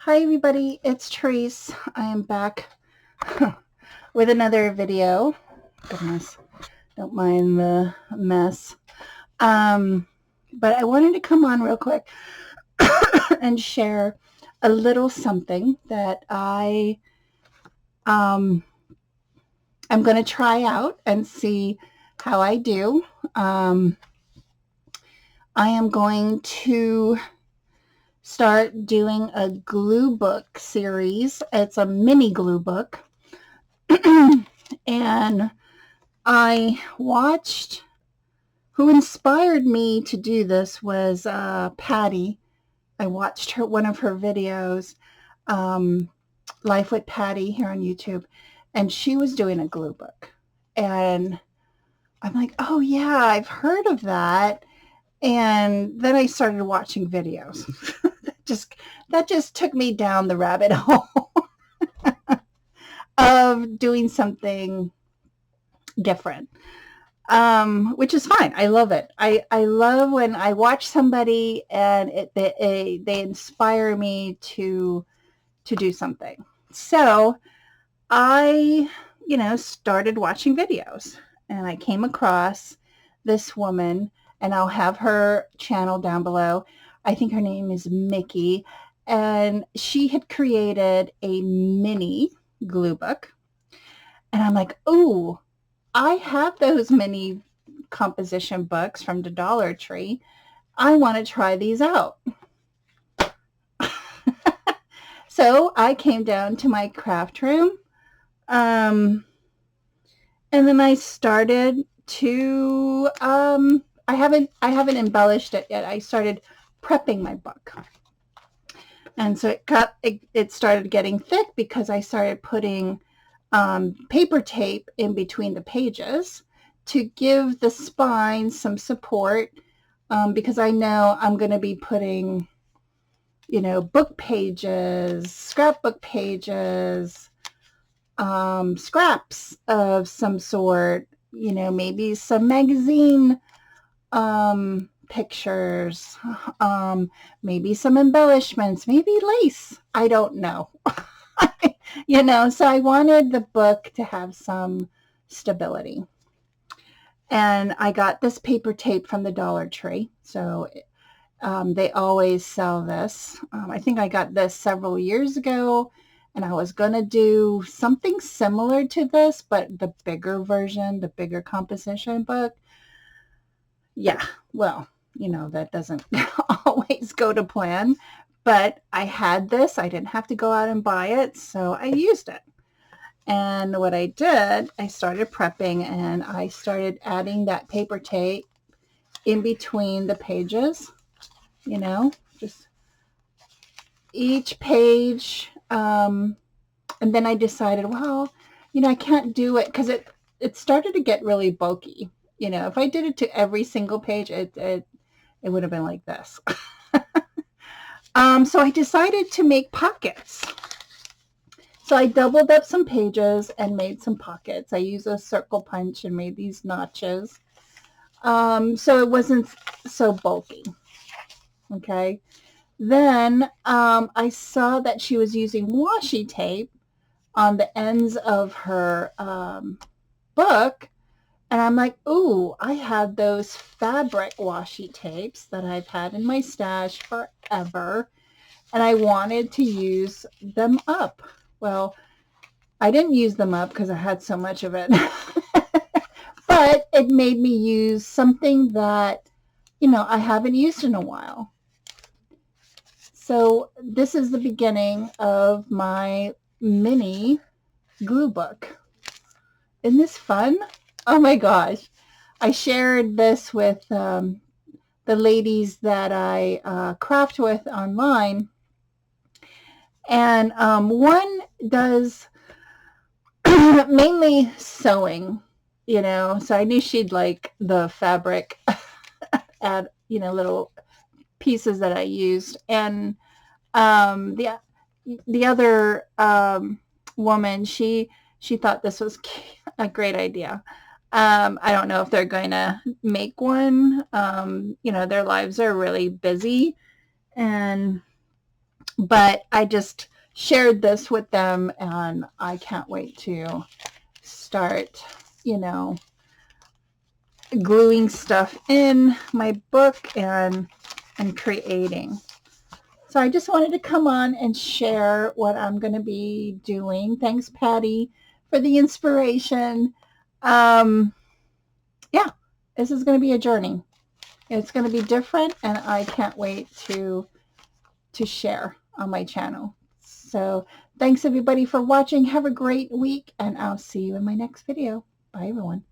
Hi everybody, it's Tereese. I am back with another video. Goodness, don't mind the mess. But I wanted to come on real quick and share a little something that I'm going to try out and see how I do. I am going to start doing a glue book series. It's a mini glue book. And I watched, who inspired me to do this was Patty. I watched one of her videos, Life with Patty here on YouTube, and she was doing a glue book. And I'm like, oh yeah, I've heard of that. And then I started watching videos. that just took me down the rabbit hole of doing something different, which is fine. I love it. I love when I watch somebody and they inspire me to do something. So I, started watching videos, and I came across this woman, and I'll have her channel down below. I think her name is Mickey, and she had created a mini glue book. And I'm like, ooh, I have those mini composition books from the Dollar Tree. I want to try these out. So I came down to my craft room, and then I started to. I haven't embellished it yet. I started prepping my book, and so it started getting thick because I started putting paper tape in between the pages to give the spine some support, because I know I'm going to be putting, book pages, scrapbook pages, scraps of some sort, maybe some magazine pictures, maybe some embellishments, maybe lace. I don't know. So I wanted the book to have some stability. And I got this paper tape from the Dollar Tree. So they always sell this. I think I got this several years ago, and I was going to do something similar to this, but the bigger version, the bigger composition book. Yeah, well, that doesn't always go to plan. But I had this. I didn't have to go out and buy it, so I used it. And what I did, I started prepping, and I started adding that paper tape in between the pages, just each page. And then I decided, well, I can't do it because it started to get really bulky. If I did it to every single page, it would have been like this. So I decided to make pockets. So I doubled up some pages and made some pockets. I used a circle punch and made these notches. So it wasn't so bulky. Okay. Then I saw that she was using washi tape on the ends of her book. And I'm like, ooh, I have those fabric washi tapes that I've had in my stash forever, and I wanted to use them up. Well, I didn't use them up because I had so much of it, but it made me use something that, I haven't used in a while. So this is the beginning of my mini glue book. Isn't this fun? Oh my gosh. I shared this with the ladies that I craft with online. And one does mainly sewing, so I knew she'd like the fabric add, little pieces that I used. And the other woman, she thought this was a great idea. I don't know if they're going to make one. Their lives are really busy, and But I just shared this with them, and I can't wait to start, gluing stuff in my book and creating. So I just wanted to come on and share what I'm going to be doing. Thanks, Patty, for the inspiration. Um, yeah, this is going to be a journey. It's going to be different, and I can't wait to share on my channel. So thanks everybody for watching. Have a great week, and I'll see you in my next video. Bye, everyone.